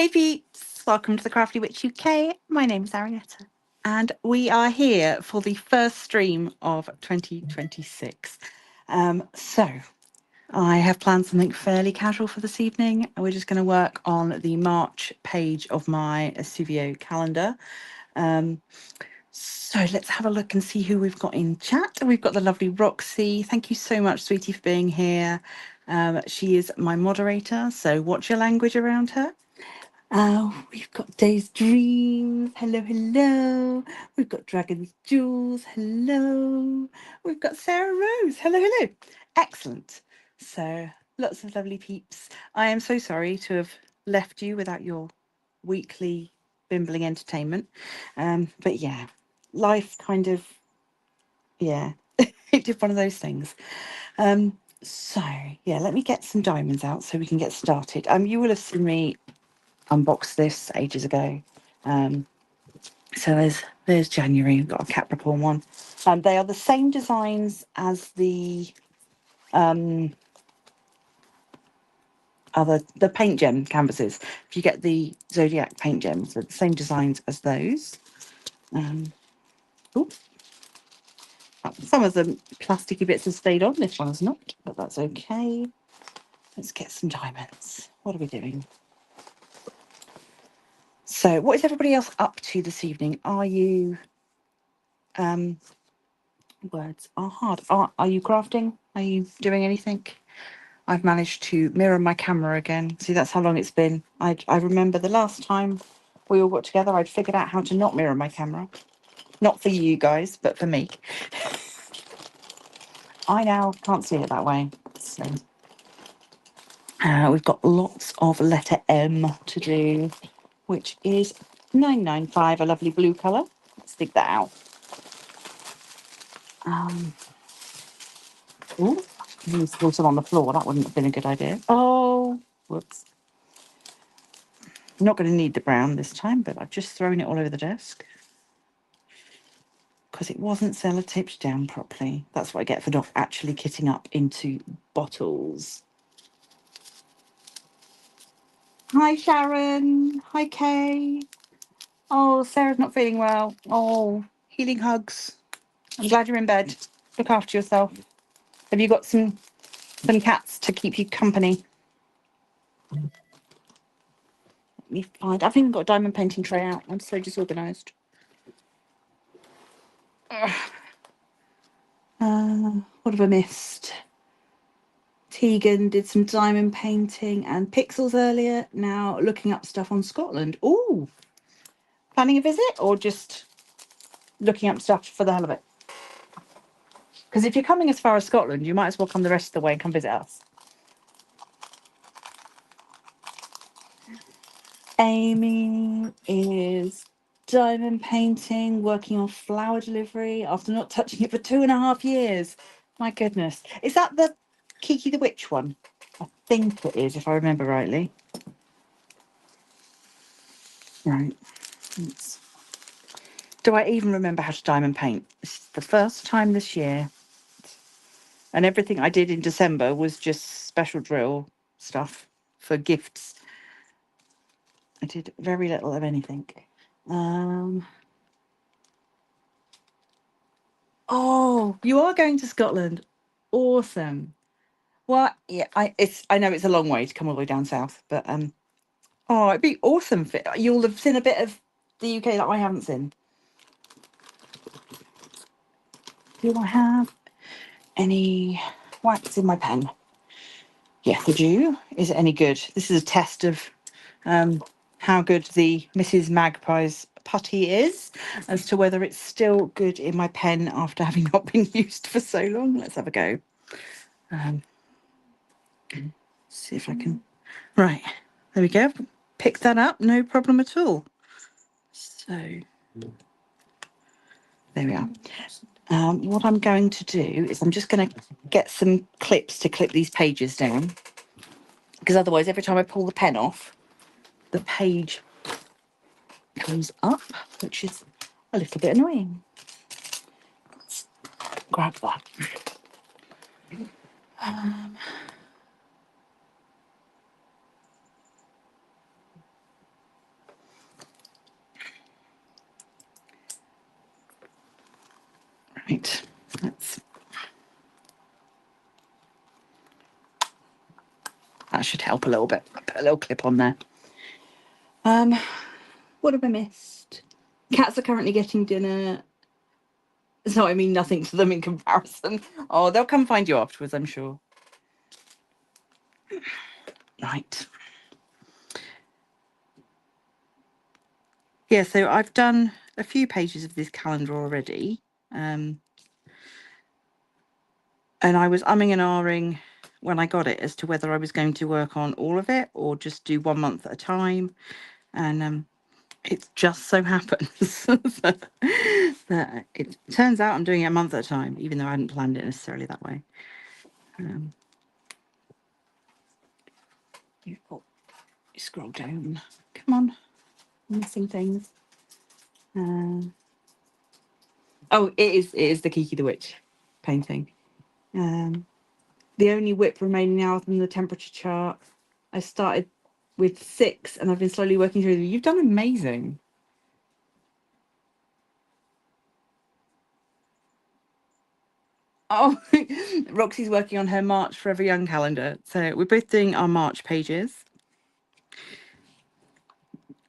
Hey peeps, welcome to the Crafty Witch UK. My name's Arietta and we are here for the first stream of 2026. So I have planned something fairly casual for this evening. We're just going to work on the March page of my Suvio calendar. So let's have a look and see who we've got in chat. We've got the lovely Roxy. Thank you so much, sweetie, for being here. She is my moderator, so watch your language around her. We've got Days Dreams. Hello, hello. We've got Dragon's Jewels. Hello. We've got Sarah Rose. Hello, hello. Excellent. So lots of lovely peeps. I am so sorry to have left you without your weekly bimbling entertainment. But yeah, life kind of, yeah, it did one of those things. So yeah, let me get some diamonds out so we can get started. You will have seen me unboxed this ages ago. So there's January. We've got a Capricorn one. They are the same designs as the paint gem canvases. If you get the Zodiac paint gems, they're the same designs as those. Some of the plasticky bits have stayed on. This one has not, but that's okay. Let's get some diamonds. What are we doing? So what is everybody else up to this evening? Are you words are hard. Are you crafting? Are you doing anything? I've managed to mirror my camera again. See, that's how long it's been. I remember the last time we all got together, I'd figured out how to not mirror my camera. Not for you guys, but for me. I now can't see it that way. So we've got lots of letter M to do, which is 995, a lovely blue colour. Let's dig that out. Ooh, you spill some on the floor. That wouldn't have been a good idea. Oh, whoops. I'm not going to need the brown this time, but I've just thrown it all over the desk because it wasn't sellotaped down properly. That's what I get for not actually kitting up into bottles. Hi, Sharon. Hi, Kay. Oh, Sarah's not feeling well. Oh, healing hugs. I'm glad you're in bed. Look after yourself. Have you got some cats to keep you company? Let me find. I haven't even got a diamond painting tray out. I'm so disorganised. What have I missed? Tegan did some diamond painting and pixels earlier. Now looking up stuff on Scotland. Ooh, planning a visit or just looking up stuff for the hell of it? Because if you're coming as far as Scotland, you might as well come the rest of the way and come visit us. Amy is diamond painting, working on flower delivery after not touching it for 2.5 years. My goodness. Is that the Kiki the Witch one? I think it is, if I remember rightly. Right. Do I even remember how to diamond paint? This is the first time this year. And everything I did in December was just special drill stuff for gifts. I did very little of anything. Oh, you are going to Scotland. Awesome. Well, yeah, I know it's a long way to come all the way down south, but oh, it'd be awesome. You'll have seen a bit of the UK that I haven't seen. Do I have any wax in my pen? Yes, I do. Is it any good? This is a test of how good the Mrs. Magpie's putty is, as to whether it's still good in my pen after having not been used for so long. Let's have a go. See if I can. Right, there we go. Pick that up, no problem at all. So there we are. What I'm going to do is I'm just going to get some clips to clip these pages down, because otherwise every time I pull the pen off, the page comes up, which is a little bit annoying. Let's grab that. That should help a little bit. I'll put a little clip on there. What have I missed? Cats are currently getting dinner. So I mean nothing to them in comparison. Oh, they'll come find you afterwards, I'm sure. Right. Yeah, so I've done a few pages of this calendar already. And I was umming and ahhing when I got it as to whether I was going to work on all of it or just do 1 month at a time. And it just so happens that it turns out I'm doing it a month at a time, even though I hadn't planned it necessarily that way. You scroll down. Come on. I'm missing things. Oh, it is the Kiki the Witch painting. The only whip remaining now from the temperature chart. I started with 6 and I've been slowly working through them. You've done amazing. Oh, Roxy's working on her March Forever Young calendar. So we're both doing our March pages.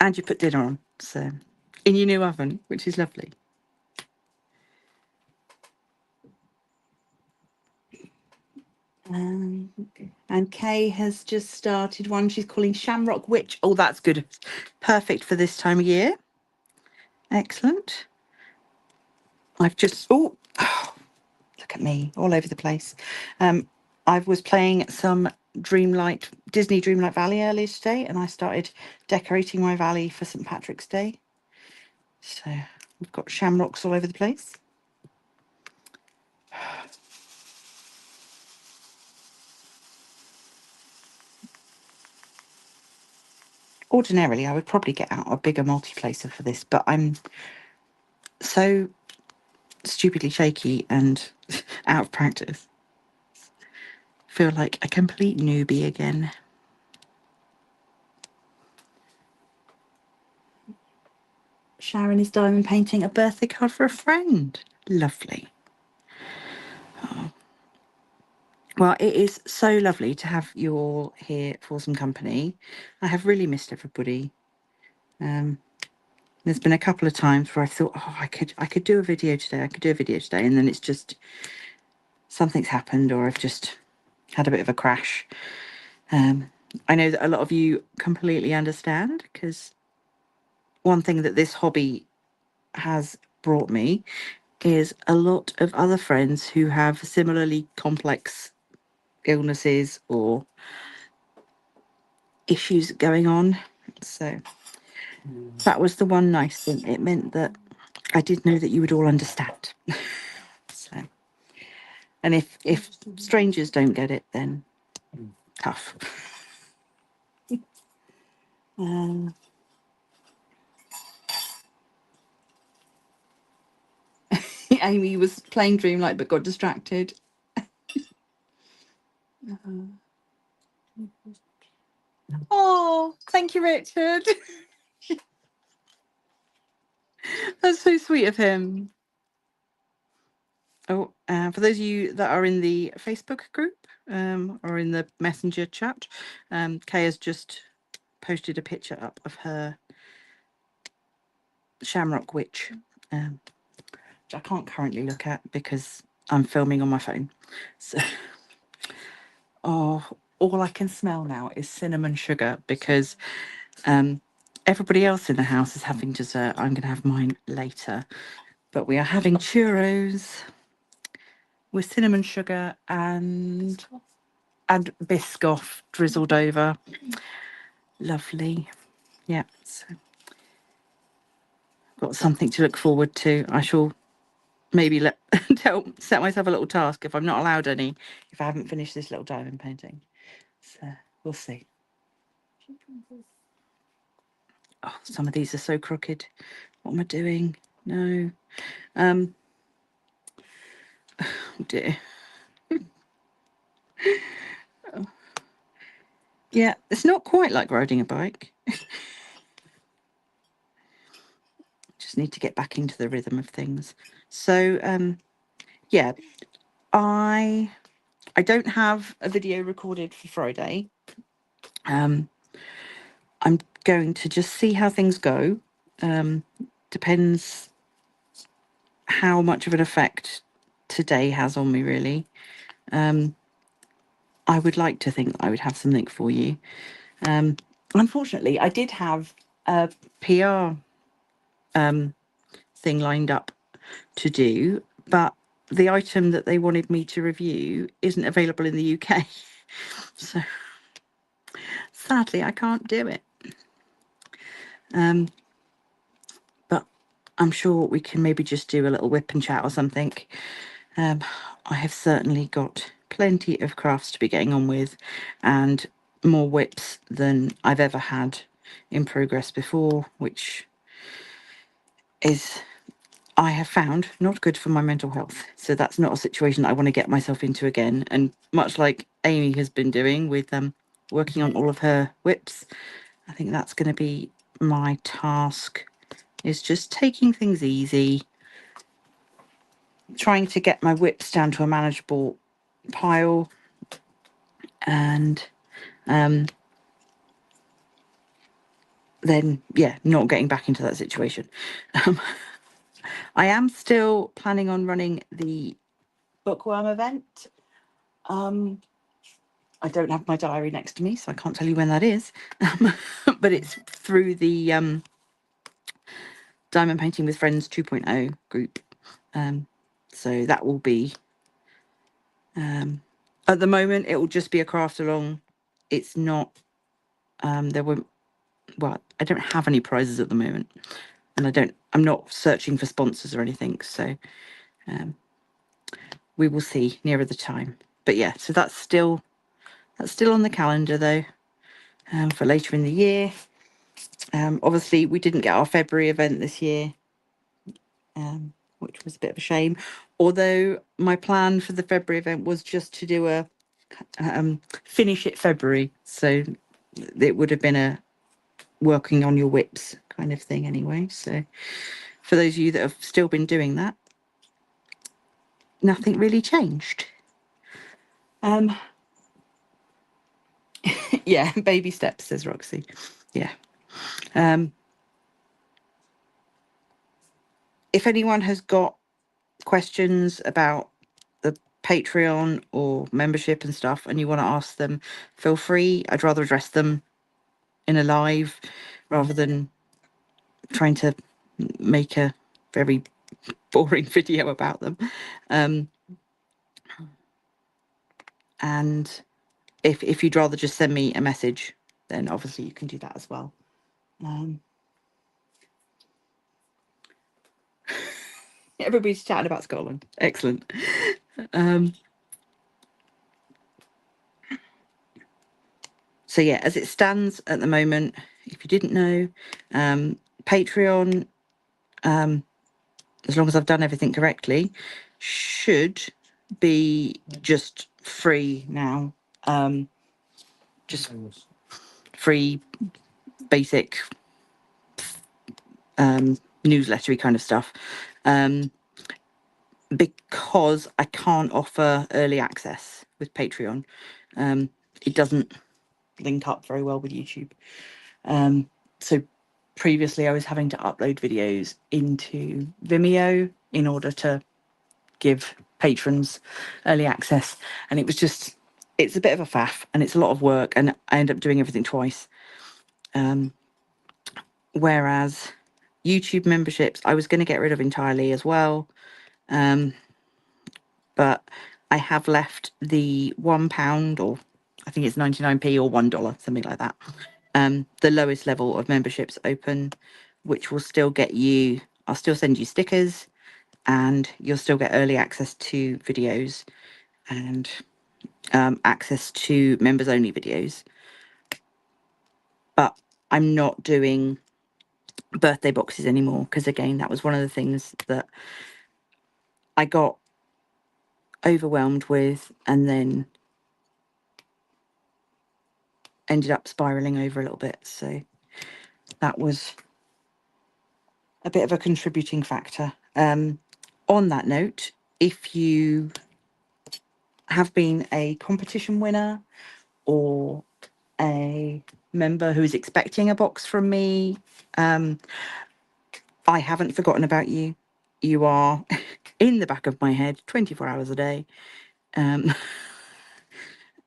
And you put dinner on, so in your new oven, which is lovely. And Kay has just started one she's calling Shamrock Witch. Oh, that's good. Perfect for this time of year. Excellent. I've just, oh, look at me, all over the place. I was playing some Disney Dreamlight Valley earlier today, and I started decorating my valley for St. Patrick's Day. So we've got shamrocks all over the place. Ordinarily, I would probably get out a bigger multi-placer for this, but I'm so stupidly shaky and out of practice. Feel like a complete newbie again. Sharon is diamond painting a birthday card for a friend. Lovely. Oh. Well, it is so lovely to have you all here for some company. I have really missed everybody. There's been a couple of times where I thought, oh, I could do a video today. I could do a video today, and then it's just something's happened, or I've just had a bit of a crash. I know that a lot of you completely understand, because one thing that this hobby has brought me is a lot of other friends who have similarly complex illnesses or issues going on. So that was the one nice thing. It meant that I did know that you would all understand. So, and if strangers don't get it, then tough. Amy was playing Dreamlight but got distracted. Oh, thank you, Richard. That's so sweet of him. Oh, for those of you that are in the Facebook group or in the Messenger chat, Kay has just posted a picture up of her Shamrock Witch, which I can't currently look at because I'm filming on my phone. So, oh, all I can smell now is cinnamon sugar because everybody else in the house is having dessert. I'm going to have mine later. But we are having churros with cinnamon sugar and Biscoff drizzled over. Lovely. Yeah. So got something to look forward to. I shall maybe set myself a little task if I'm not allowed any, if I haven't finished this little diamond painting. So we'll see. Oh, some of these are so crooked. What am I doing? No. Oh dear. Yeah, it's not quite like riding a bike. Just need to get back into the rhythm of things. So yeah, I don't have a video recorded for Friday. I'm going to just see how things go. Depends how much of an effect today has on me, really. I would like to think that I would have something for you. Unfortunately, I did have a PR thing lined up to do, but the item that they wanted me to review isn't available in the UK. So sadly, I can't do it. But I'm sure we can maybe just do a little whip and chat or something. I have certainly got plenty of crafts to be getting on with, and more whips than I've ever had in progress before, which is, I have found, not good for my mental health. So that's not a situation I want to get myself into again. And much like Amy has been doing with working on all of her whips, I think that's going to be my task, is just taking things easy, trying to get my whips down to a manageable pile, and then, yeah, not getting back into that situation. I am still planning on running the bookworm event. I don't have my diary next to me, so I can't tell you when that is. But it's through the Diamond Painting with Friends 2.0 group. So that will be, at the moment, it will just be a craft along. It's not, there won't, well, I don't have any prizes at the moment, and I'm not searching for sponsors or anything. So we will see nearer the time. But yeah, so that's still on the calendar though, for later in the year. Obviously, we didn't get our February event this year, which was a bit of a shame. Although my plan for the February event was just to do a finish it February, so it would have been a working on your whips kind of thing anyway. So for those of you that have still been doing that, nothing really changed. Yeah, baby steps, says Roxy. Yeah. If anyone has got questions about the Patreon or membership and stuff, and you want to ask them, feel free. I'd rather address them in a live rather than trying to make a very boring video about them. And if you'd rather just send me a message, then obviously you can do that as well. Everybody's chatting about Scotland. Excellent. So yeah, as it stands at the moment, if you didn't know, Patreon, as long as I've done everything correctly, should be just free now. Just free, basic, newslettery kind of stuff. Because I can't offer early access with Patreon. It doesn't link up very well with YouTube. So previously I was having to upload videos into Vimeo in order to give patrons early access, and it's a bit of a faff and it's a lot of work, and I end up doing everything twice. Whereas YouTube memberships I was going to get rid of entirely as well, but I have left the £1, or I think it's 99p or $1, something like that, the lowest level of memberships open, which will still get you, I'll still send you stickers, and you'll still get early access to videos and access to members only videos. But I'm not doing birthday boxes anymore, because again, that was one of the things that I got overwhelmed with and then ended up spiraling over a little bit. So that was a bit of a contributing factor. On that note, if you have been a competition winner or a member who is expecting a box from me. I haven't forgotten about you. You are in the back of my head 24 hours a day. Um,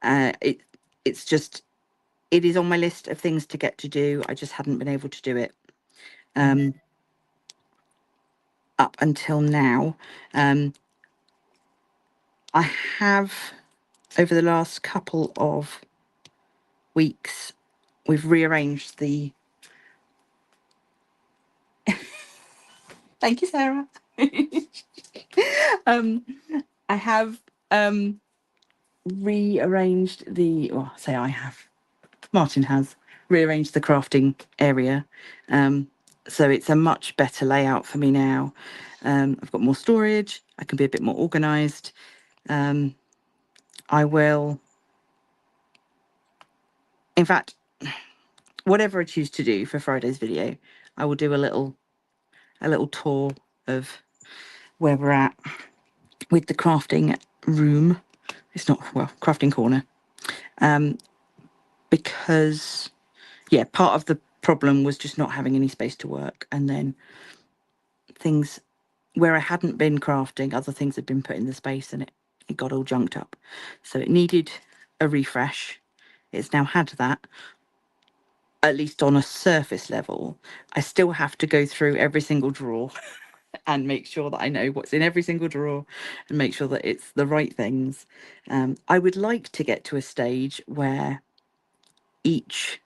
it it's just, it is on my list of things to get to do. I just hadn't been able to do it up until now. I have, over the last couple of weeks, we've rearranged the. Thank you, Sarah. I have rearranged the, or say I have, Martin has rearranged the crafting area. So it's a much better layout for me now. I've got more storage. I can be a bit more organized. I will, in fact, whatever I choose to do for Friday's video, I will do a little tour of where we're at with the crafting room. It's not, well, crafting corner. Because, yeah, part of the problem was just not having any space to work. And then things where I hadn't been crafting, other things had been put in the space, and it got all junked up. So it needed a refresh. It's now had that, at least on a surface level. I still have to go through every single drawer and make sure that I know what's in every single drawer and make sure that it's the right things. I would like to get to a stage where each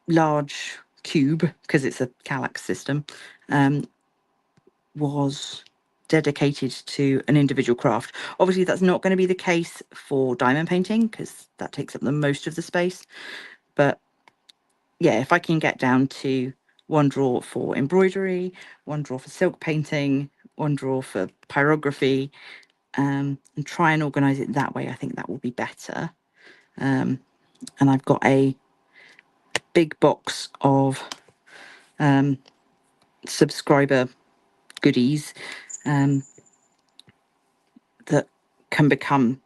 large cube, because it's a Kallax system, was dedicated to an individual craft. Obviously, that's not going to be the case for diamond painting because that takes up the most of the space. But yeah, if I can get down to one drawer for embroidery, one drawer for silk painting, one drawer for pyrography, and try and organize it that way, I think that will be better. And I've got a big box of subscriber goodies that can become,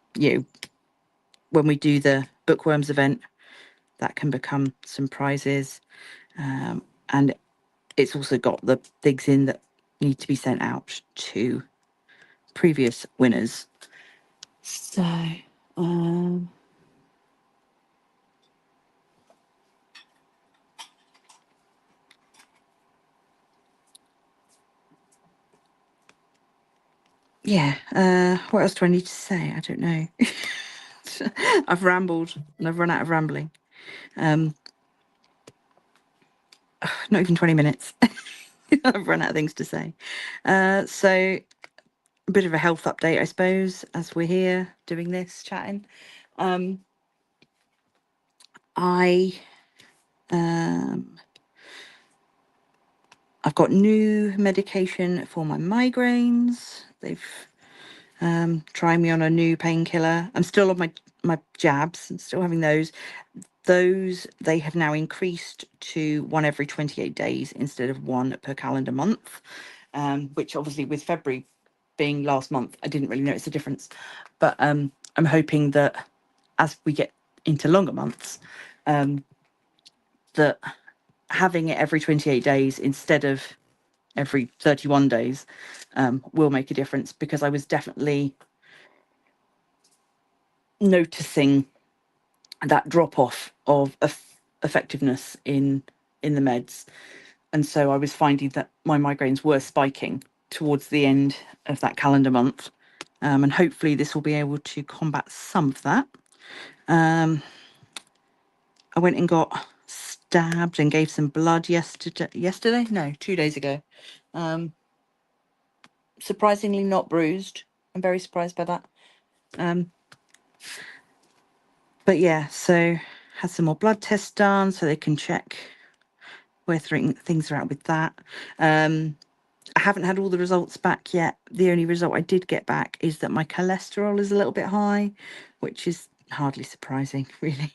when we do the bookworms event, that can become some prizes. And it's also got the things in that need to be sent out to previous winners. So, yeah, what else do I need to say? I don't know. I've rambled and I've run out of rambling. Not even 20 minutes. I've run out of things to say. So a bit of a health update, I suppose, as we're here doing this, chatting. I've got new medication for my migraines. They've trying me on a new painkiller. I'm still on my jabs and still having those. Those, they have now increased to one every 28 days instead of one per calendar month, which obviously with February being last month, I didn't really notice the difference. But I'm hoping that as we get into longer months, that having it every 28 days instead of every 31 days will make a difference, because I was definitely noticing that drop off of effectiveness in the meds. And so I was finding that my migraines were spiking towards the end of that calendar month. And hopefully this will be able to combat some of that. I went and got stabbed and gave some blood yesterday? No, 2 days ago. Surprisingly not bruised. I'm very surprised by that. But yeah, so had some more blood tests done so they can check where things are at with that. I haven't had all the results back yet. The only result I did get back is that my cholesterol is a little bit high, which is hardly surprising, really.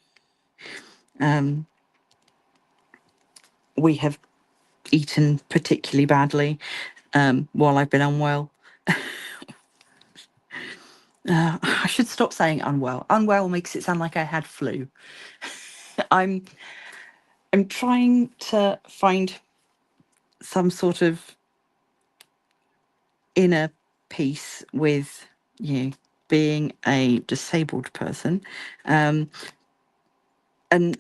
We have eaten particularly badly while I've been unwell. I should stop saying unwell. Unwell makes it sound like I had flu. I'm I'm trying to find some sort of inner peace with you being a disabled person, um, and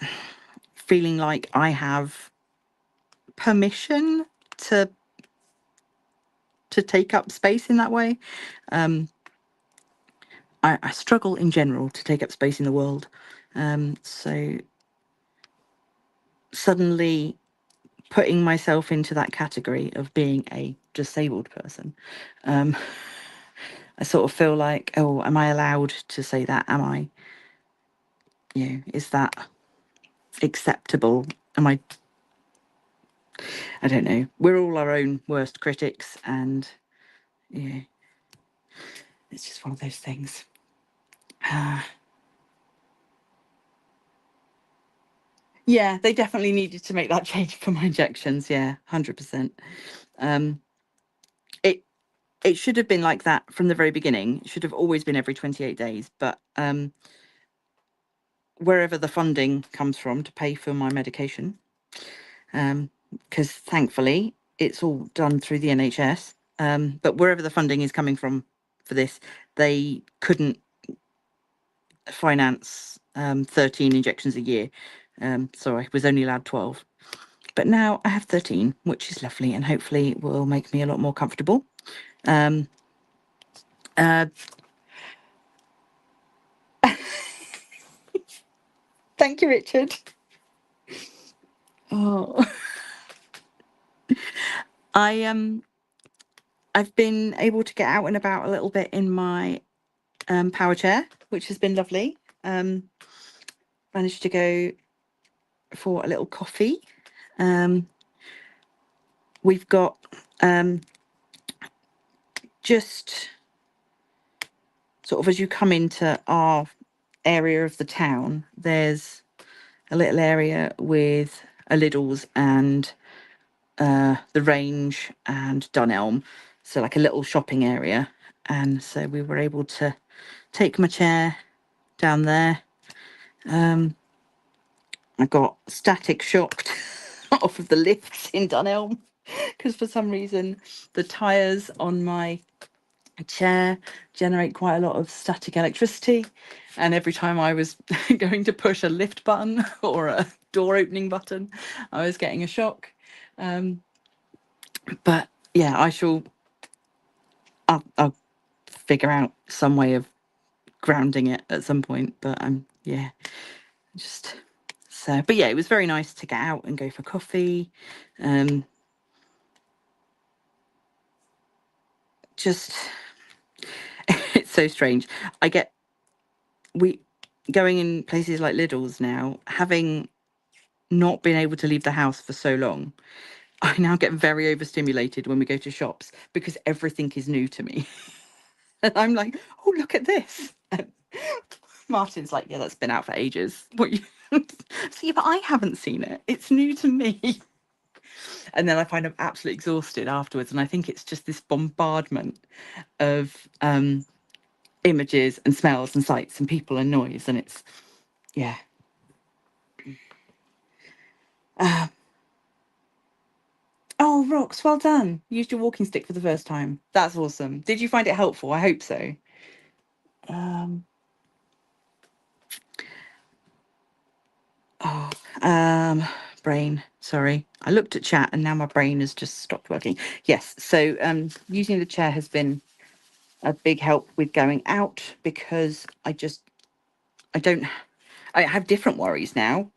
feeling like I have permission to take up space in that way. Um, I struggle in general to take up space in the world. So suddenly putting myself into that category of being a disabled person, um, I sort of feel like, oh, am I allowed to say that? Am I, is that acceptable? Am I don't know. We're all our own worst critics, and yeah, it's just one of those things. Yeah, they definitely needed to make that change for my injections. Yeah, 100%. Um, it it should have been like that from the very beginning. It should have always been every 28 days. But wherever the funding comes from to pay for my medication, because thankfully it's all done through the NHS. But wherever the funding is coming from for this, they couldn't finance 13 injections a year. So I was only allowed 12. But now I have 13, which is lovely, and hopefully will make me a lot more comfortable. Um, uh, Thank you, Richard. Oh, I I've been able to get out and about a little bit in my power chair, which has been lovely. Managed to go for a little coffee. Um, we've got just sort of as you come into our area of the town, there's a little area with a Lidl's and the Range and Dunelm, so like a little shopping area. And so we were able to take my chair down there. I got static shocked off of the lifts in Dunelm because for some reason the tyres on my chair generate quite a lot of static electricity, and every time I was going to push a lift button or a door opening button, I was getting a shock. But yeah, I'll figure out some way of grounding it at some point. But yeah, just so. But yeah, it was very nice to get out and go for coffee. Just it's so strange. I get we going in places like Lidl's now, having not been able to leave the house for so long. I now get very overstimulated when we go to shops because everything is new to me. And I'm like, oh, look at this. And Martin's like, yeah, that's been out for ages. What you see, but I haven't seen it. It's new to me. And then I find I'm absolutely exhausted afterwards. And I think it's just this bombardment of images and smells and sights and people and noise. And it's, yeah. Oh, Rox, well done. Used your walking stick for the first time. That's awesome. Did you find it helpful? I hope so. Um, oh, brain. Sorry. I looked at chat and now my brain has just stopped working. Yes. So using the chair has been a big help with going out because I have different worries now.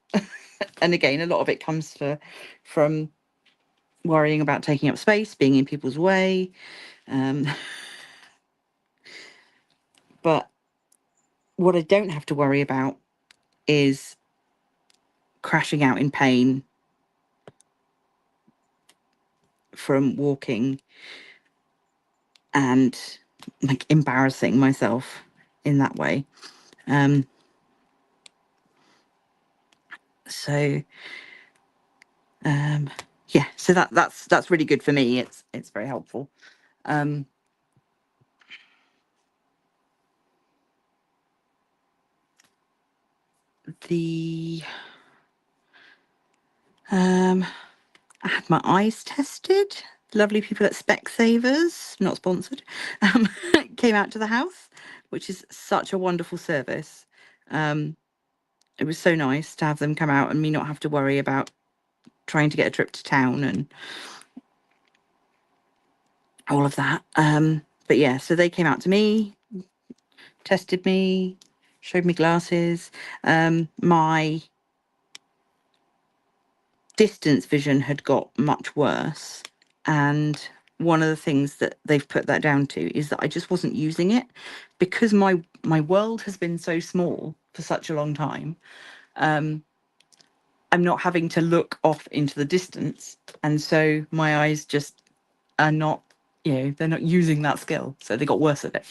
And again, a lot of it comes from worrying about taking up space, being in people's way. Um, but what I don't have to worry about is crashing out in pain from walking and like embarrassing myself in that way. Um, so yeah, so that's really good for me. It's very helpful. Um, the I had my eyes tested. Lovely people at Specsavers, not sponsored, came out to the house, which is such a wonderful service. It was so nice to have them come out and me not have to worry about trying to get a trip to town and all of that. But yeah, so they came out to me, tested me, showed me glasses. My distance vision had got much worse, and one of the things that they've put that down to is that I just wasn't using it because my world has been so small for such a long time. I'm not having to look off into the distance, and so my eyes just are not, they're not using that skill, so they got worse at it.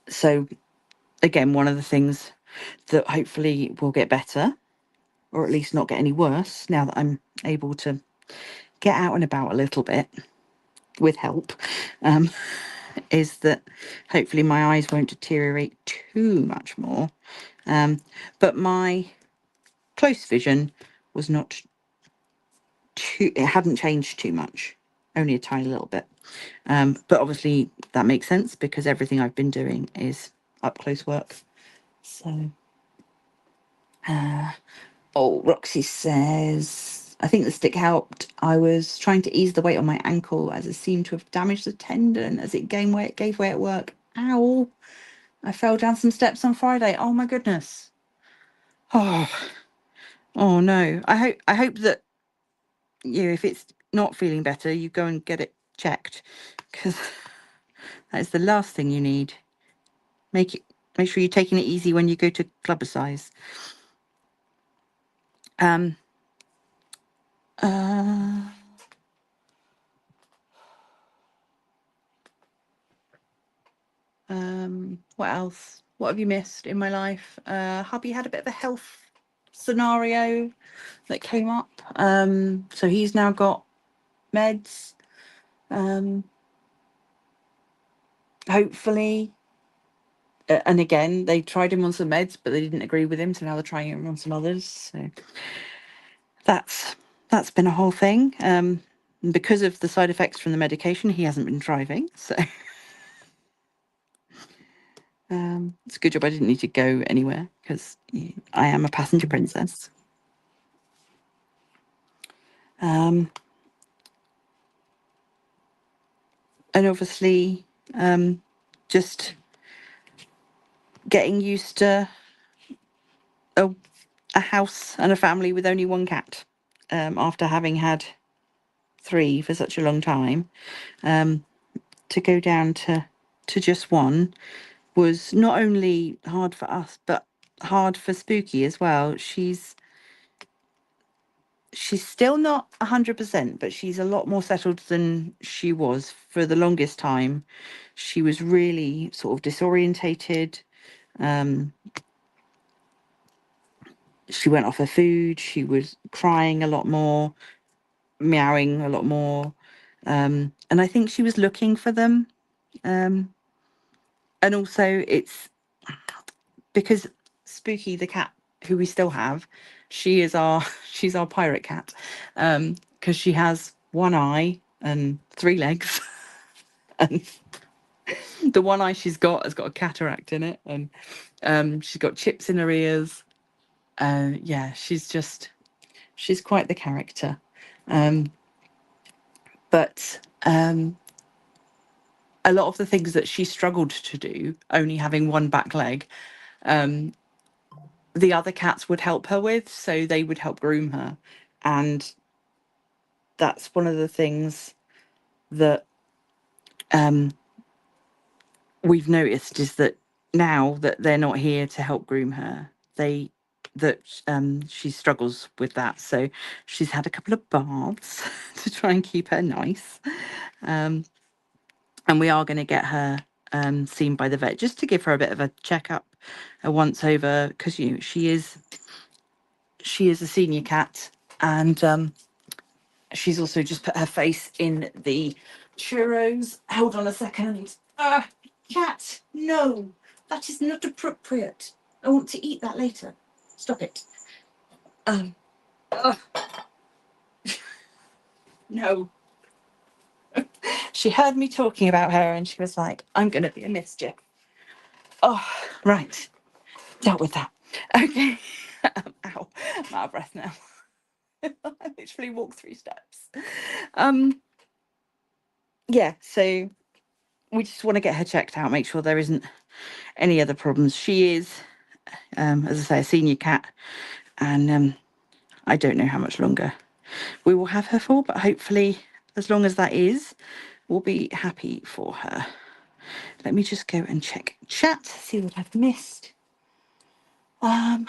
So again, one of the things that hopefully will get better, or at least not get any worse, now that I'm able to get out and about a little bit with help, is that hopefully my eyes won't deteriorate too much more. But my close vision was not too, it hadn't changed too much, only a tiny little bit. But obviously that makes sense because everything I've been doing is up close work. So, oh, Roxy says, I think the stick helped. I was trying to ease the weight on my ankle as it seemed to have damaged the tendon as it gave way at work. Ow. I fell down some steps on Friday. Oh my goodness. Oh, oh no. I hope that if it's not feeling better, you go and get it checked, because that is the last thing you need. Make sure you're taking it easy when you go to clubber size. What else? What have you missed in my life? Hubby had a bit of a health scenario that came up. So he's now got meds. Hopefully, and again, they tried him on some meds, but they didn't agree with him, so now they're trying him on some others. So that's been a whole thing. Because of the side effects from the medication, he hasn't been driving. So it's a good job I didn't need to go anywhere because I am a passenger princess. And obviously, just getting used to a house and a family with only one cat, after having had 3 for such a long time. To go down to just one was not only hard for us, but hard for Spooky as well. She's still not 100%, but she's a lot more settled than she was. For the longest time, she was really sort of disorientated. She went off her food. She was crying a lot more, meowing a lot more. And I think she was looking for them. And also it's because Spooky, the cat who we still have, she's our pirate cat. Because she has one eye and 3 legs. And the one eye she's got has got a cataract in it, and she's got chips in her ears. Yeah, she's quite the character. But a lot of the things that she struggled to do, only having one back leg, the other cats would help her with, so they would help groom her. And that's one of the things that we've noticed, is that now that they're not here to help groom her, she struggles with that. So she's had a couple of baths to try and keep her nice. And we are going to get her seen by the vet just to give her a bit of a checkup, a once over, because she is a senior cat, and she's also just put her face in the churros. Hold on a second. Cat, no, that is not appropriate. I want to eat that later. Stop it. Oh, no. She heard me talking about her and she was like, I'm going to be a mischief. Oh, right. Dealt with that. Okay. Ow. I'm out of breath now. I literally walked 3 steps. Yeah, so we just want to get her checked out, make sure there isn't any other problems. She is, as I say, a senior cat, and I don't know how much longer we will have her for, but hopefully, as long as that is, we'll be happy for her. Let me just go and check chat, see what I've missed. Oh,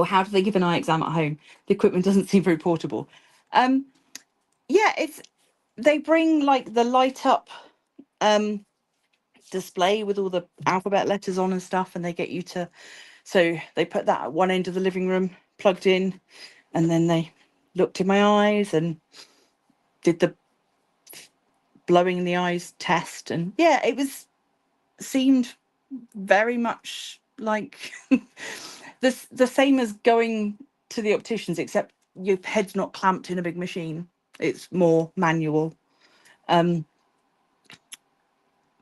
how do they give an eye exam at home? The equipment doesn't seem very portable. Yeah, they bring like the light up display with all the alphabet letters on and stuff, and they get you to, so they put that at one end of the living room plugged in, and then they looked in my eyes and did the blowing in the eyes test, and yeah, seemed very much like the same as going to the opticians, except your head's not clamped in a big machine. It's more manual.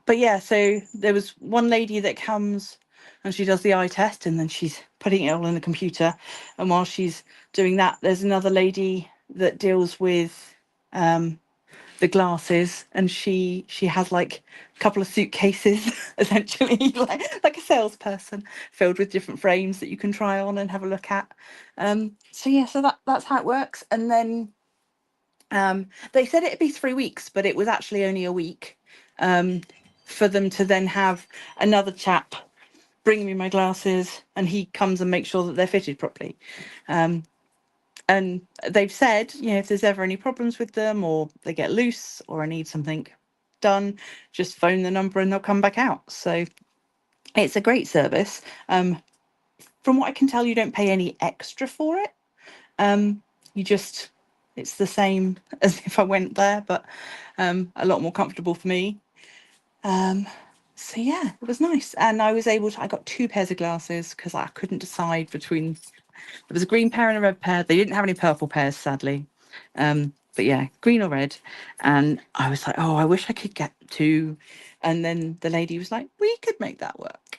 But yeah, so there was one lady that comes and she does the eye test and then she's putting it all in the computer. And while she's doing that, there's another lady that deals with the glasses, and she has like a couple of suitcases essentially, like a salesperson, filled with different frames that you can try on and have a look at. So yeah, so that's how it works. And then they said it'd be 3 weeks, but it was actually only a week, for them to then have another chap bring me my glasses, and he comes and makes sure that they're fitted properly. And they've said, if there's ever any problems with them, or they get loose, or I need something done, just phone the number and they'll come back out. So it's a great service. From what I can tell, you don't pay any extra for it. It's the same as if I went there, but a lot more comfortable for me. So yeah, it was nice. And I got 2 pairs of glasses because I couldn't decide between, there was a green pair and a red pair. They didn't have any purple pairs, sadly. But yeah, green or red. And I was like, oh, I wish I could get 2. And then the lady was like, we could make that work.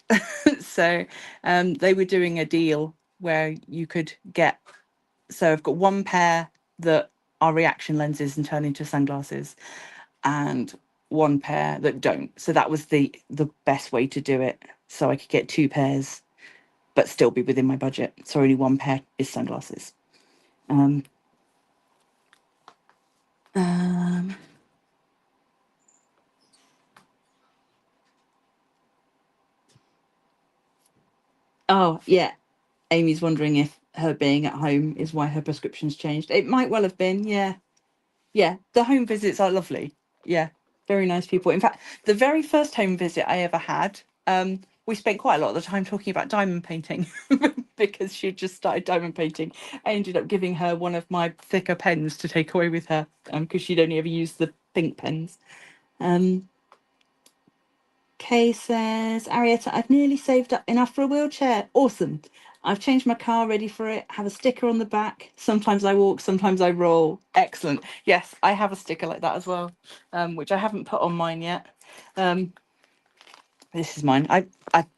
So they were doing a deal where you could get, so I've got 1 pair that are reaction lenses and turn into sunglasses, and 1 pair that don't. So that was the best way to do it. So I could get 2 pairs, but still be within my budget. So only 1 pair is sunglasses. Oh yeah, Amy's wondering if her being at home is why her prescription's changed. It might well have been. Yeah, yeah. The home visits are lovely. Yeah, very nice people. In fact, the very first home visit I ever had, we spent quite a lot of the time talking about diamond painting because she'd just started diamond painting. I ended up giving her one of my thicker pens to take away with her, because she'd only ever used the pink pens. Kay says, Arietta, I've nearly saved up enough for a wheelchair. Awesome. I've changed my car, ready for it. Have a sticker on the back. Sometimes I walk, sometimes I roll. Excellent. Yes, I have a sticker like that as well, which I haven't put on mine yet. This is mine. I've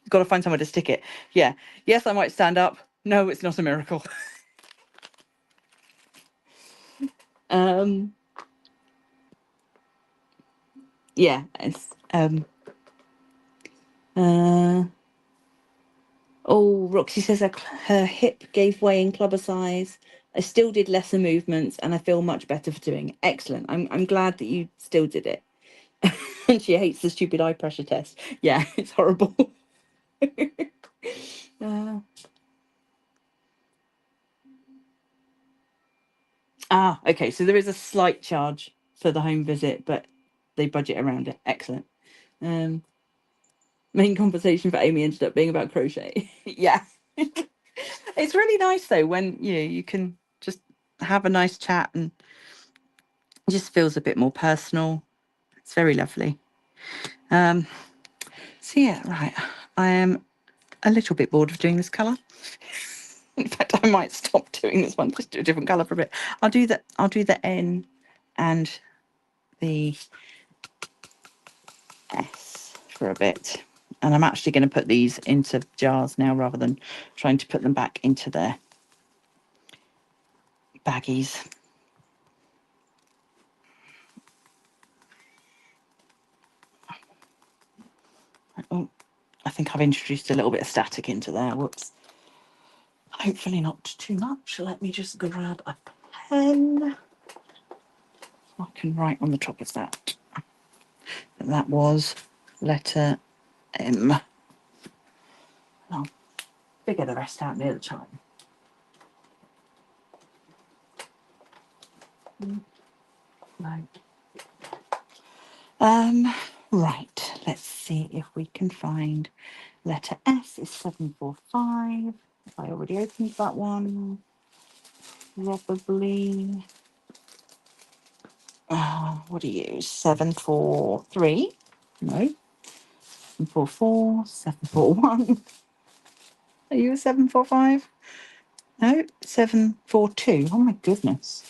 got to find somewhere to stick it. Yeah. Yes, I might stand up. No, it's not a miracle. Yeah, it's oh, Roxy says her hip gave way in clubber size. I still did lesser movements and I feel much better for doing it. Excellent. I'm glad that you still did it. And she hates the stupid eye pressure test. Yeah, it's horrible. Okay, so there is a slight charge for the home visit, but they budget around it. Excellent. Main conversation for Amy ended up being about crochet. Yeah. It's really nice though when you can just have a nice chat, and it just feels a bit more personal. It's very lovely. So yeah, right. I am a little bit bored of doing this colour. In fact, I might stop doing this one, just do a different colour for a bit. I'll do the N and the S for a bit. And I'm actually going to put these into jars now rather than trying to put them back into their baggies. Oh, I think I've introduced a little bit of static into there. Whoops. Hopefully not too much. Let me just grab a pen. I can write on the top of that. That was letter M. I'll figure the rest out near the time. No. Right, let's see if we can find letter S is 745. Have I already opened that one? Probably. What do you use? 743? No. 744, 741. Are you a 745? No, 742. Oh my goodness.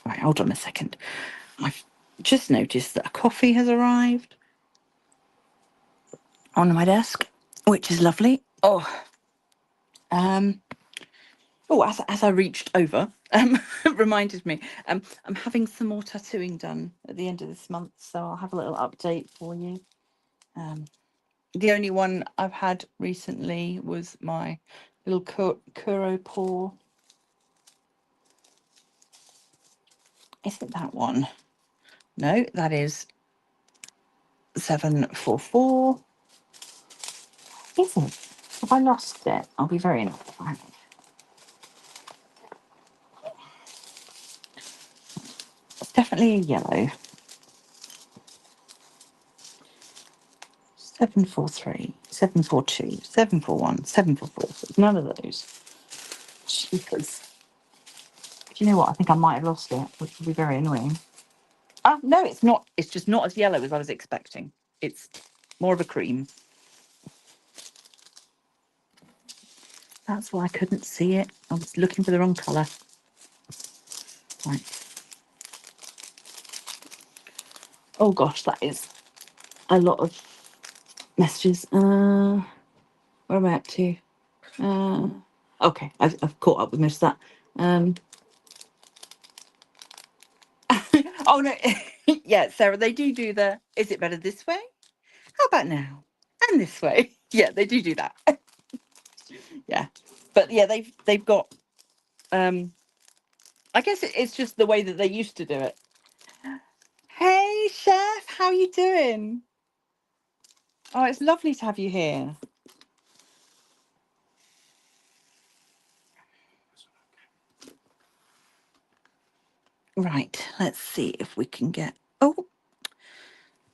Right, hold on a second. I've just noticed that a coffee has arrived on my desk, which is lovely. Oh, as I reached over, it reminded me, I'm having some more tattooing done at the end of this month, so I'll have a little update for you. The only one I've had recently was my little Kuro paw. Is it that one? No, that is 744. Is it? Have I lost it? I'll be very annoyed if I have. It's definitely a yellow. 743, 742, 741, 744. None of those. Because, do you know what? I think I might have lost it, which would be very annoying. No, it's not. It's just not as yellow as I was expecting. It's more of a cream. That's why I couldn't see it. I was looking for the wrong colour. Right. Oh gosh, that is a lot of messages. Where am I up to? Okay, I've caught up with most of that. Oh no, yeah, Sarah, they do the. Is it better this way? How about now? And this way? Yeah, they do that. Yeah, but yeah, they've got. I guess it's just the way that they used to do it. Hey, Chef, how you doing? Oh, it's lovely to have you here. Right, let's see if we can get. Oh,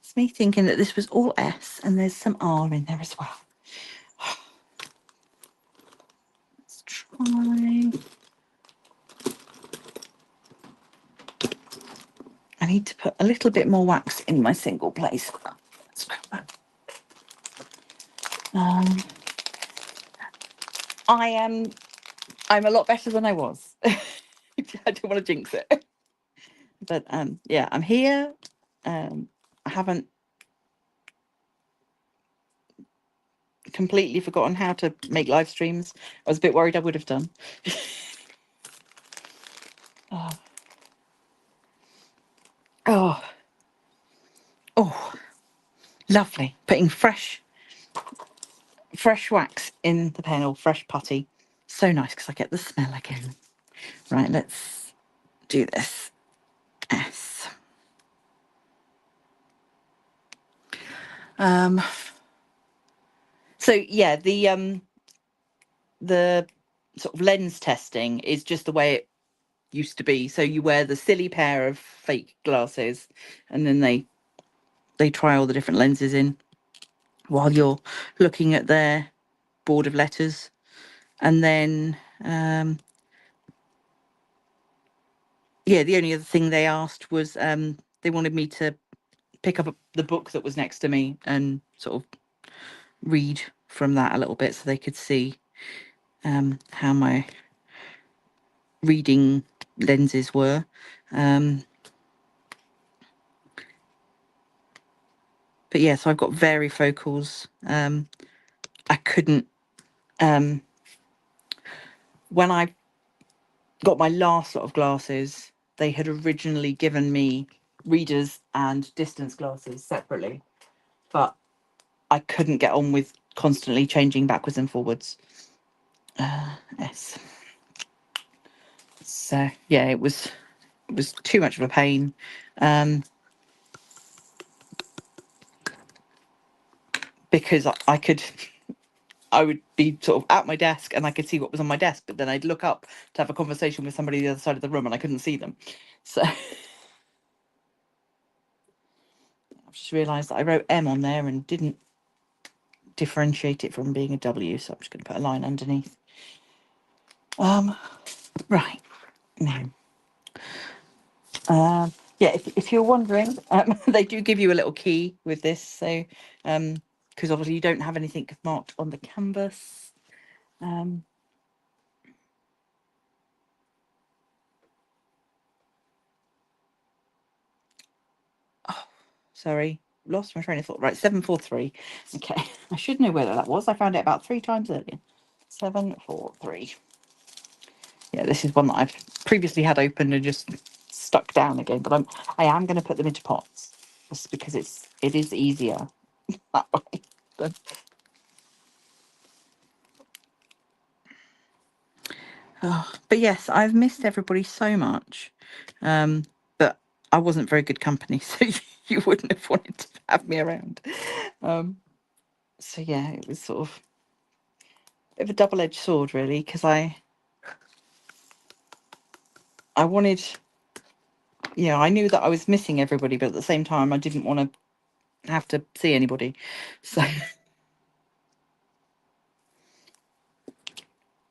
it's me thinking that this was all S and there's some R in there as well. Let's try. I need to put a little bit more wax in my single place. Let's go back. I'm a lot better than I was. I don't want to jinx it. But yeah, I'm here. I haven't completely forgotten how to make live streams. I was a bit worried I would have done. Oh. Oh. Oh. Lovely. Putting fresh wax in the pen, or fresh putty. So nice because I get the smell again. Right, let's do this. S. So yeah, the sort of lens testing is just the way it used to be. So you wear the silly pair of fake glasses, and then they try all the different lenses in while you're looking at their board of letters, and then yeah, the only other thing they asked was they wanted me to pick up the book that was next to me and sort of read from that a little bit so they could see how my reading lenses were. But yeah, so I've got varifocals. I couldn't, when I got my last lot of glasses, they had originally given me readers and distance glasses separately, but I couldn't get on with constantly changing backwards and forwards. Yes. So yeah, it was too much of a pain. Because I would be sort of at my desk and I could see what was on my desk, but then I'd look up to have a conversation with somebody the other side of the room and I couldn't see them. So I've just realised that I wrote M on there and didn't differentiate it from being a W, so I'm just going to put a line underneath. Right now, yeah, if you're wondering, they do give you a little key with this, so because obviously you don't have anything marked on the canvas. Oh, sorry, lost my train of thought. Right, 743. Okay, I should know where that was. I found it about 3 times earlier. 743. Yeah, this is one that I've previously had open and just stuck down again, but I am going to put them into pots just because it is easier that way. But yes, I've missed everybody so much. But I wasn't very good company, so you wouldn't have wanted to have me around. So yeah, it was sort of a bit of a double-edged sword, really, because I wanted, I knew that I was missing everybody, but at the same time, I didn't want to have to see anybody. So,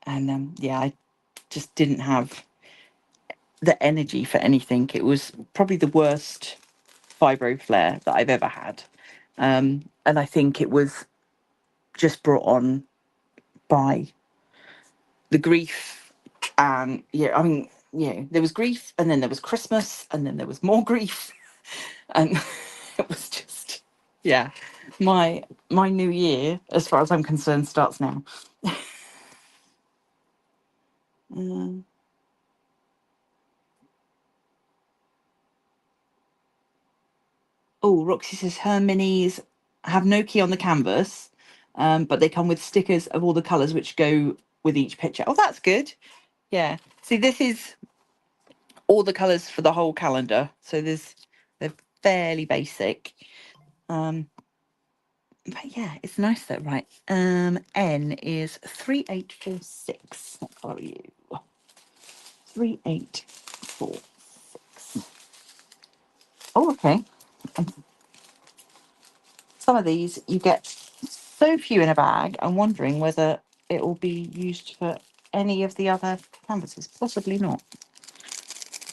and yeah, I just didn't have the energy for anything. It was probably the worst fibro flare that I've ever had. And I think it was just brought on by the grief. And yeah, I mean, there was grief, and then there was Christmas, and then there was more grief. And it was just, yeah, my new year, as far as I'm concerned, starts now. Oh, Roxy says her minis have no key on the canvas, but they come with stickers of all the colours which go with each picture. Oh, that's good. Yeah. See, this is all the colours for the whole calendar. So they're fairly basic. But yeah, it's nice though, right? N is 3846. What colour are you? 3846. Oh, okay. Some of these you get so few in a bag. I'm wondering whether it will be used for any of the other canvases. Possibly not.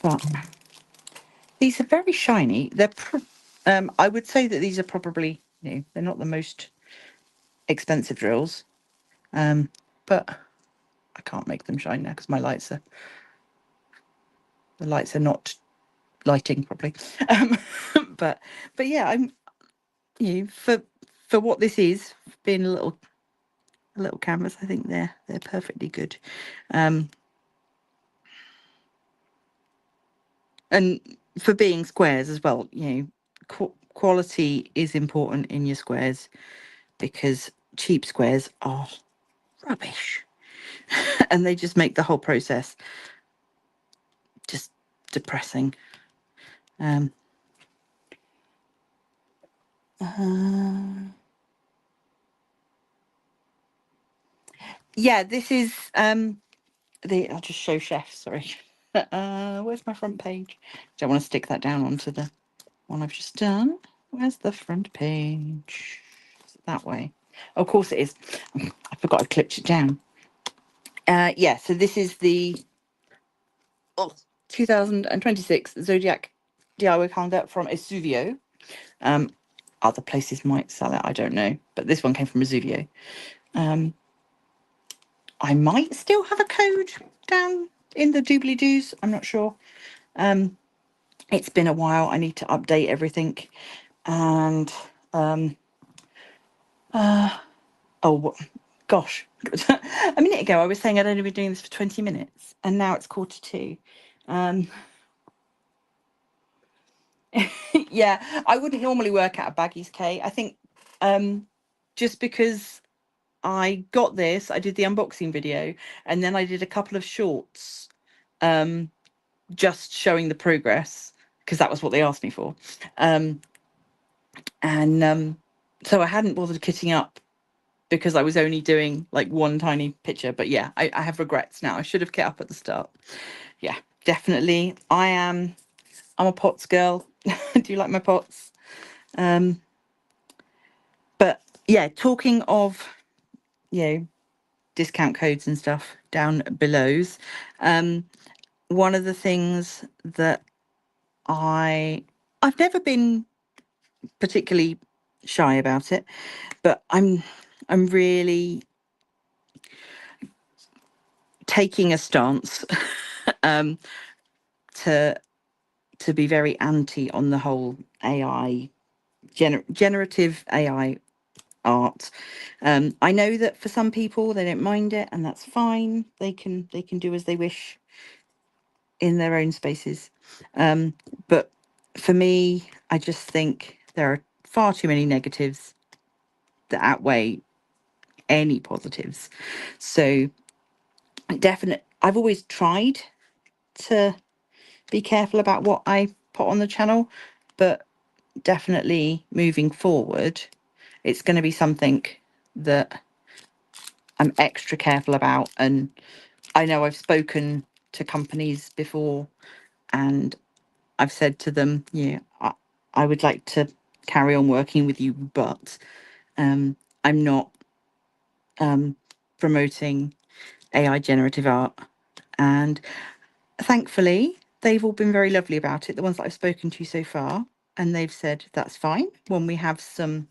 But these are very shiny. I would say that these are probably, they're not the most expensive drills. But I can't make them shine now because the lights are not lighting properly. But yeah, I'm for what this is, being a little canvas, I think they're perfectly good. And for being squares as well, quality is important in your squares, because cheap squares are rubbish. And they just make the whole process just depressing. Yeah, this is I'll just show chef, sorry. Where's my front page? Don't want to stick that down onto the one I've just done. Where's the front page? Is it that way? Oh, of course it is. I forgot I clipped it down. Yeah, so this is the 2026 Zodiac DIY calendar from Esuvio. Other places might sell it, I don't know, but this one came from Esuvio. I might still have a code down in the doobly doos, I'm not sure. It's been a while, I need to update everything. And oh gosh, a minute ago I was saying I'd only been doing this for 20 minutes and now it's 1:45. Yeah, I wouldn't normally work out a baggies, Kay. I think just because I got this, I did the unboxing video and then I did a couple of shorts just showing the progress because that was what they asked me for. And so I hadn't bothered kitting up because I was only doing like one tiny picture. But yeah, I have regrets now. I should have kit up at the start. Yeah, definitely. I'm a pots girl. Do you like my pots? But yeah, talking of, discount codes and stuff down below's, one of the things that I've never been particularly shy about it, but I'm really taking a stance to be very anti on the whole AI generative AI art. I know that for some people they don't mind it, and that's fine. They can do as they wish in their own spaces. But for me, I just think there are far too many negatives that outweigh any positives. So I've always tried to be careful about what I put on the channel, but definitely moving forward, it's going to be something that I'm extra careful about. And I know I've spoken to companies before and I've said to them, I would like to carry on working with you, but I'm not promoting AI generative art. And thankfully, they've all been very lovely about it, the ones that I've spoken to so far. And they've said that's fine when we have some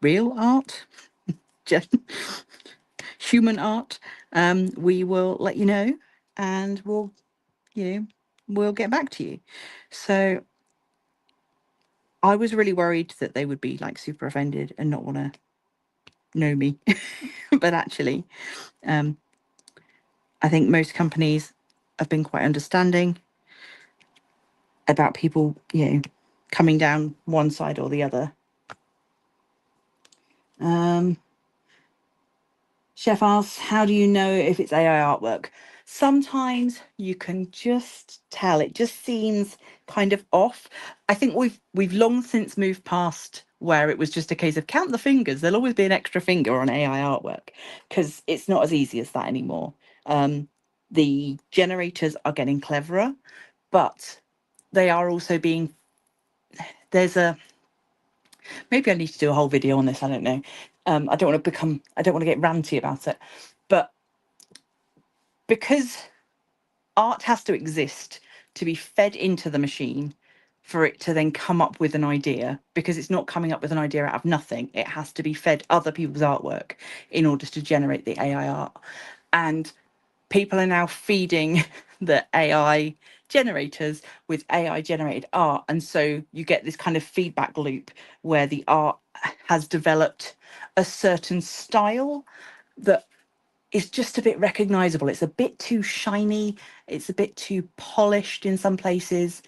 real art, human art, we will let you know and we'll get back to you. So I was really worried that they would be like super offended and not want to know me. But actually, I think most companies have been quite understanding about people, coming down one side or the other. Chef asks, how do you know if it's AI artwork? Sometimes you can just tell. It just seems kind of off. I think we've long since moved past where it was just a case of count the fingers. There'll always be an extra finger on AI artwork because it's not as easy as that anymore. The generators are getting cleverer, but they are also being, maybe I need to do a whole video on this. I don't know. I don't want to get ranty about it, but because art has to exist to be fed into the machine for it to then come up with an idea, because it's not coming up with an idea out of nothing. It has to be fed other people's artwork in order to generate the AI art. And people are now feeding the AI generators with AI generated art. And so you get this kind of feedback loop where the art has developed a certain style that is just a bit recognizable. It's a bit too shiny. It's a bit too polished in some places.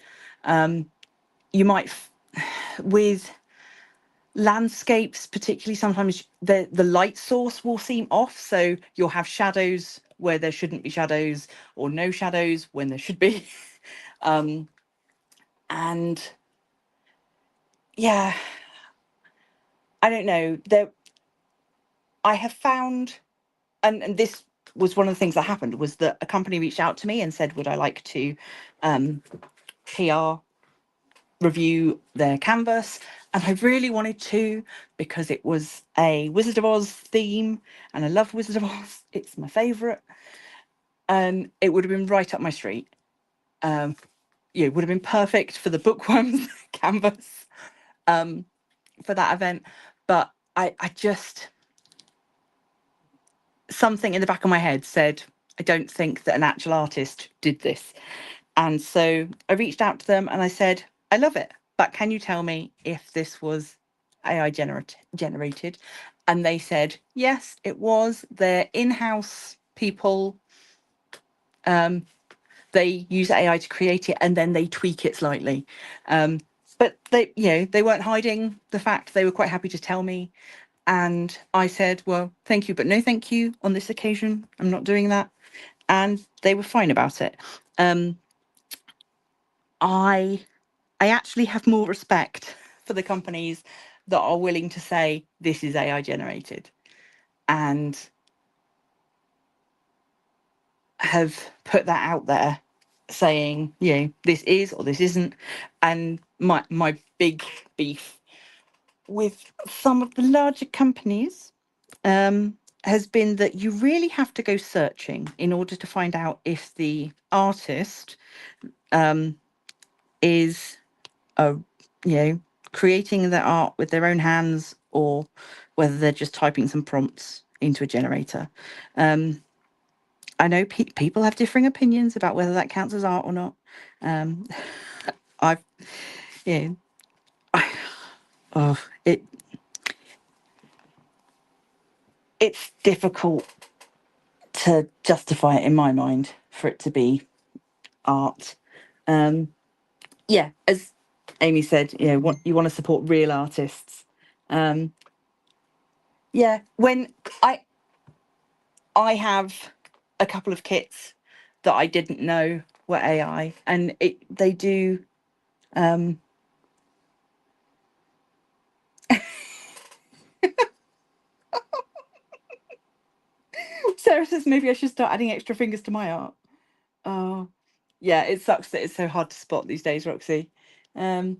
You might, with landscapes particularly, sometimes the light source will seem off, so you'll have shadows where there shouldn't be shadows, or no shadows when there should be. And yeah, I don't know, I have found, and this was one of the things that happened, was that a company reached out to me and said, would I like to PR review their canvas? And I really wanted to, because it was a Wizard of Oz theme and I love Wizard of Oz. It's my favorite. and it would have been right up my street. Yeah, it would have been perfect for the bookworms canvas for that event. But I just, something in the back of my head said, I don't think that an actual artist did this. And so I reached out to them and I said, I love it, but can you tell me if this was AI generated? And they said, yes, it was. Their in-house people, they use AI to create it and then they tweak it slightly. But they, they weren't hiding the fact. They were quite happy to tell me. And I said, well, thank you, but no thank you on this occasion. I'm not doing that. And they were fine about it. I actually have more respect for the companies that are willing to say this is AI generated and have put that out there saying, this is or this isn't. And my big beef with some of the larger companies has been that you really have to go searching in order to find out if the artist is a creating their art with their own hands or whether they're just typing some prompts into a generator. I know people have differing opinions about whether that counts as art or not. I've yeah oh it's difficult to justify it in my mind for it to be art. As Amy said, what you want to support real artists. When I have a couple of kits that I didn't know were AI, and they do. Sarah says maybe I should start adding extra fingers to my art. Oh, yeah, it sucks that it's so hard to spot these days, Roxy. Um,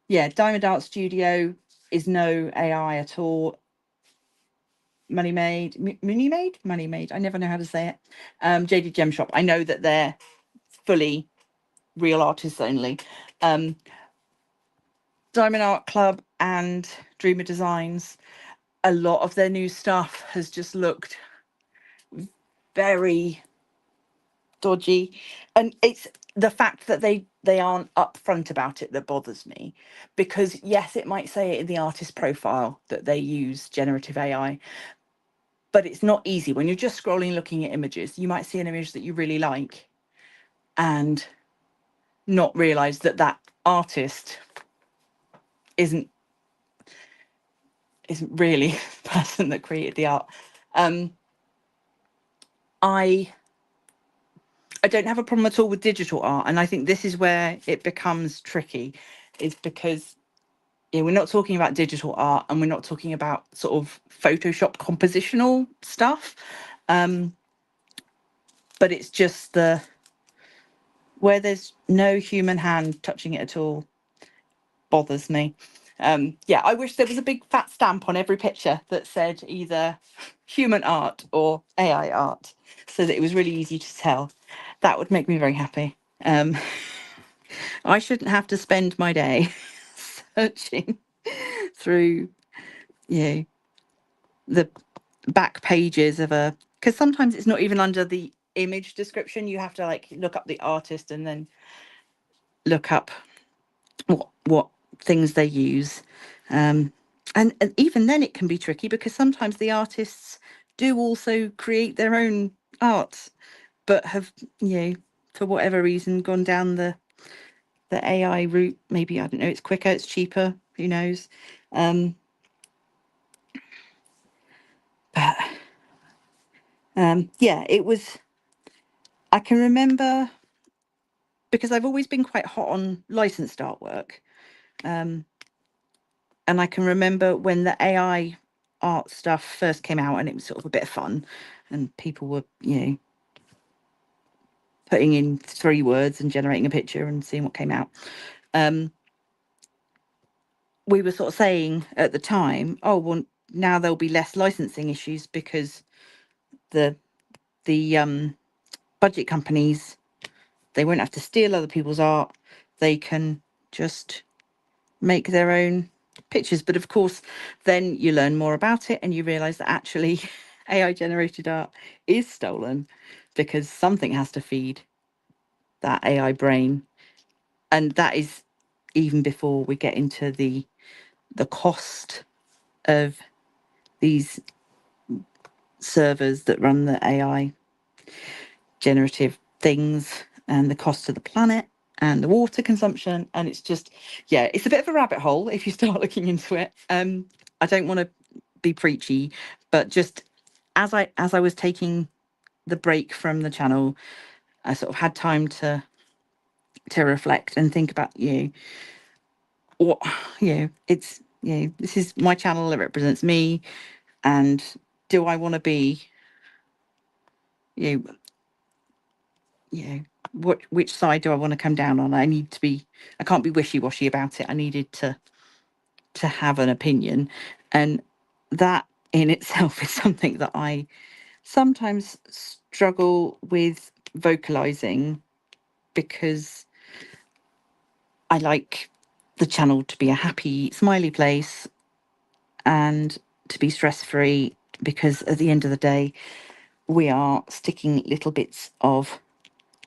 yeah, Diamond Art Studio is no AI at all. Money Made, Money Made. I never know how to say it. JD Gem Shop. I know that they're fully real artists only. Diamond Art Club and Dreamer Designs, a lot of their new stuff has just looked very dodgy, and it's the fact that they aren't upfront about it that bothers me, because yes, it might say it in the artist profile that they use generative AI, but it's not easy when you're just scrolling looking at images. You might see an image that you really like and not realize that that artist isn't really the person that created the art. I don't have a problem at all with digital art, and I think this is where it becomes tricky, is because we're not talking about digital art and we're not talking about sort of Photoshop compositional stuff, but it's just where there's no human hand touching it at all bothers me. I wish there was a big fat stamp on every picture that said either human art or AI art, so that it was really easy to tell. That would make me very happy. I shouldn't have to spend my day searching through, the back pages of because sometimes it's not even under the image description. You have to like look up the artist and then look up what things they use. And even then it can be tricky because sometimes the artists do also create their own art, but have, for whatever reason, gone down the AI route. Maybe, I don't know, it's quicker, it's cheaper, who knows. But it was, I can remember, because I've always been quite hot on licensed artwork. And I can remember when the AI art stuff first came out and it was sort of a bit of fun and people were, putting in 3 words and generating a picture and seeing what came out. we were sort of saying at the time, oh well, now there'll be less licensing issues because the budget companies, they won't have to steal other people's art. They can just make their own pictures. But of course, then you learn more about it and you realize that actually AI generated art is stolen because something has to feed that AI brain. And that is even before we get into the cost of these servers that run the AI generative things and the cost of the planet and the water consumption. And it's just, yeah, it's a bit of a rabbit hole if you start looking into it. I don't want to be preachy, but just as I was taking the break from the channel, I sort of had time to reflect and think about what it's this is my channel, it represents me, and do I want to be you know which side do I want to come down on? I can't be wishy-washy about it. I needed to have an opinion, and that in itself is something that I sometimes struggle with vocalizing, because I like the channel to be a happy, smiley place and to be stress-free, because at the end of the day, we are sticking little bits of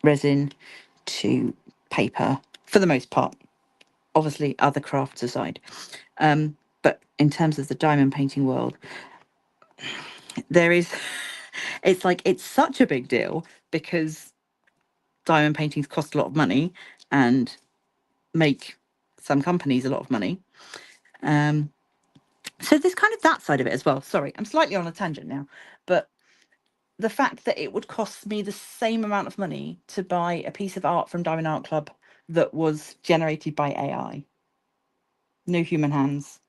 resin to paper for the most part. Obviously, other crafts aside. But in terms of the diamond painting world, there is, it's such a big deal because diamond paintings cost a lot of money and make some companies a lot of money. So there's kind of that side of it as well. Sorry, I'm slightly on a tangent now, but the fact that it would cost me the same amount of money to buy a piece of art from Diamond Art Club that was generated by AI, no human hands,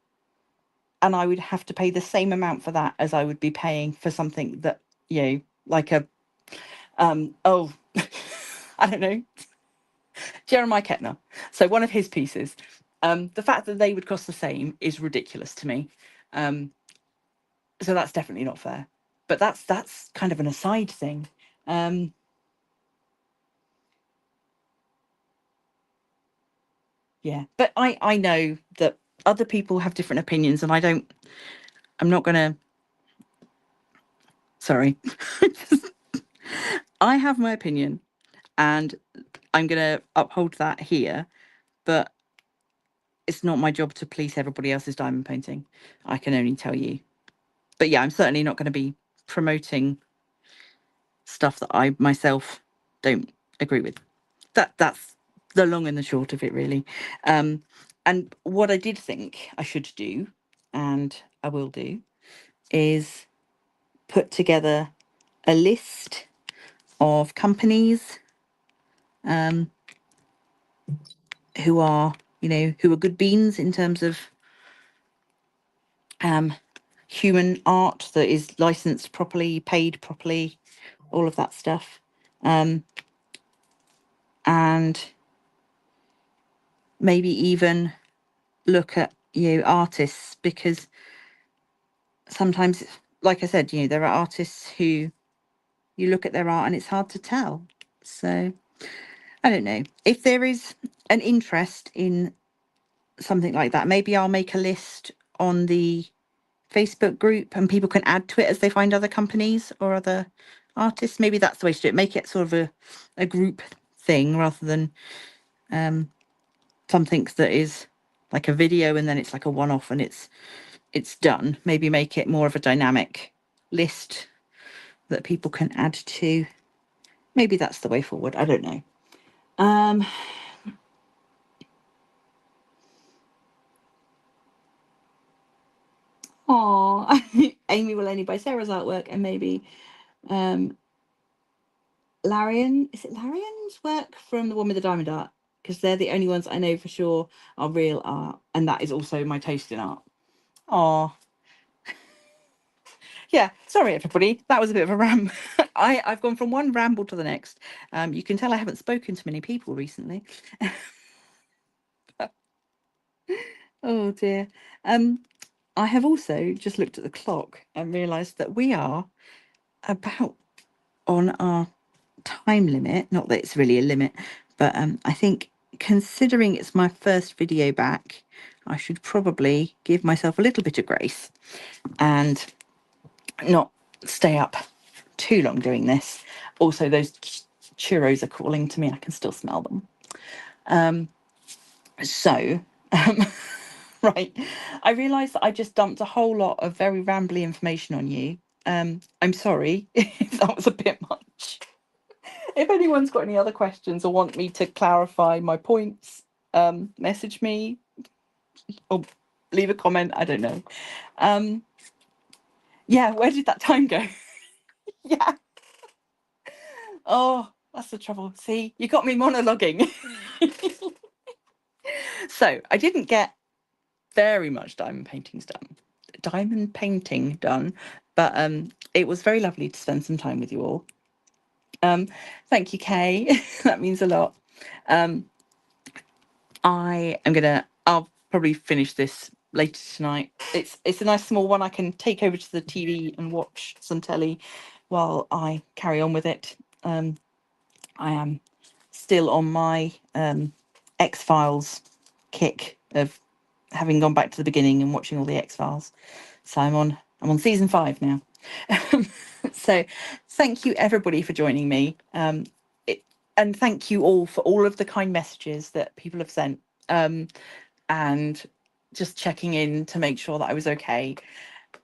and I would have to pay the same amount for that as I would be paying for something that, like a, oh, I don't know, Jeremiah Kettner. So one of his pieces. The fact that they would cost the same is ridiculous to me. So that's definitely not fair. But that's kind of an aside thing. Yeah, but I know that other people have different opinions, and I'm not gonna. Sorry, I have my opinion, and I'm gonna uphold that here. But it's not my job to police everybody else's diamond painting. I can only tell you. But yeah, I'm certainly not going to be promoting stuff that I myself don't agree with. That's the long and the short of it, really. And what I did think I should do, and I will do, is put together a list of companies who are, who are good beans in terms of human art that is licensed properly, paid properly, all of that stuff. And maybe even look at, artists, because sometimes, like I said, there are artists who you look at their art and it's hard to tell. So I don't know. If there is an interest in something like that, maybe I'll make a list on the Facebook group and people can add to it as they find other companies or other artists. Maybe that's the way to do it. Make it sort of a group thing rather than something that is like a video and then it's like a one-off and it's done. Maybe make it more of a dynamic list that people can add to. Maybe that's the way forward. I don't know. Oh, Amy will only buy Sarah's artwork, and maybe Larian. Is it Larian's work from the one with the diamond art? Because they're the only ones I know for sure are real art, and that is also my taste in art. Oh, yeah. Sorry, everybody. That was a bit of a ram. I've gone from one ramble to the next. You can tell I haven't spoken to many people recently. Oh dear. I have also just looked at the clock and realised that we are about on our time limit. Not that it's really a limit, but I think considering it's my first video back, I should probably give myself a little bit of grace and not stay up too long doing this. Also, those churros are calling to me. I can still smell them. So, right, I realised that I just dumped a whole lot of very rambly information on you. I'm sorry if that was a bit much. If anyone's got any other questions or want me to clarify my points, message me or leave a comment. I don't know. Yeah, where did that time go? Yeah. Oh, that's the trouble. See, you got me monologuing. So I didn't get very much diamond painting done, but it was very lovely to spend some time with you all. Thank you, Kay. That means a lot. I'll probably finish this later tonight. It's a nice small one. I can take over to the TV and watch some telly while I carry on with it. I am still on my X-Files kick of having gone back to the beginning and watching all the X-Files. So I'm on season 5 now. So thank you everybody for joining me. And thank you all for all of the kind messages that people have sent, and just checking in to make sure that I was okay.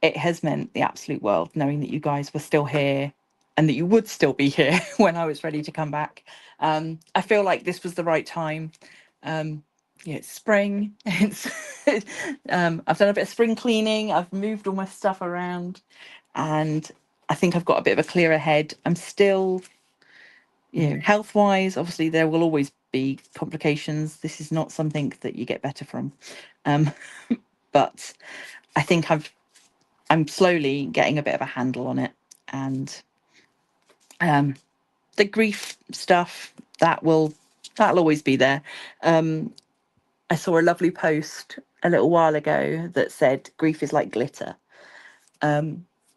It has meant the absolute world knowing that you guys were still here and that you would still be here when I was ready to come back. I feel like this was the right time. Yeah, it's spring. I've done a bit of spring cleaning. I've moved all my stuff around, and I think I've got a bit of a clearer head. I'm still, health wise, obviously there will always be complications. This is not something that you get better from, but I think I'm slowly getting a bit of a handle on it, and the grief stuff that'll always be there. I saw a lovely post a little while ago that said grief is like glitter.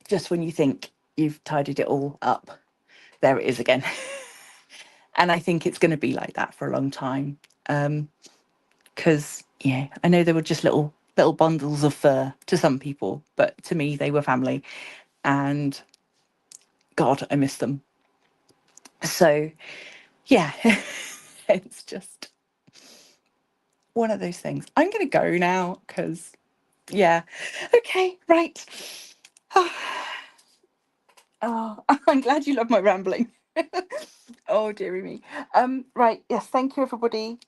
Just when you think you've tidied it all up, there it is again. And I think it's going to be like that for a long time. Because I know they were just little bundles of fur to some people, but to me they were family, and God, I miss them. So yeah, it's just one of those things. I'm going to go now because okay, right. Oh, I'm glad you love my rambling. Oh, dearie me. Right, yes, thank you, everybody.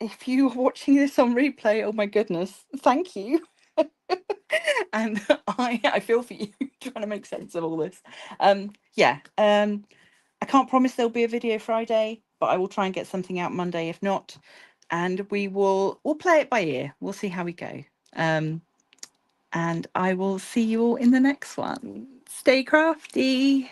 If you are watching this on replay, oh my goodness, thank you. And I feel for you trying to make sense of all this. I can't promise there'll be a video Friday, but I will try and get something out Monday if not. And we'll play it by ear. We'll see how we go. And I will see you all in the next one. Stay crafty.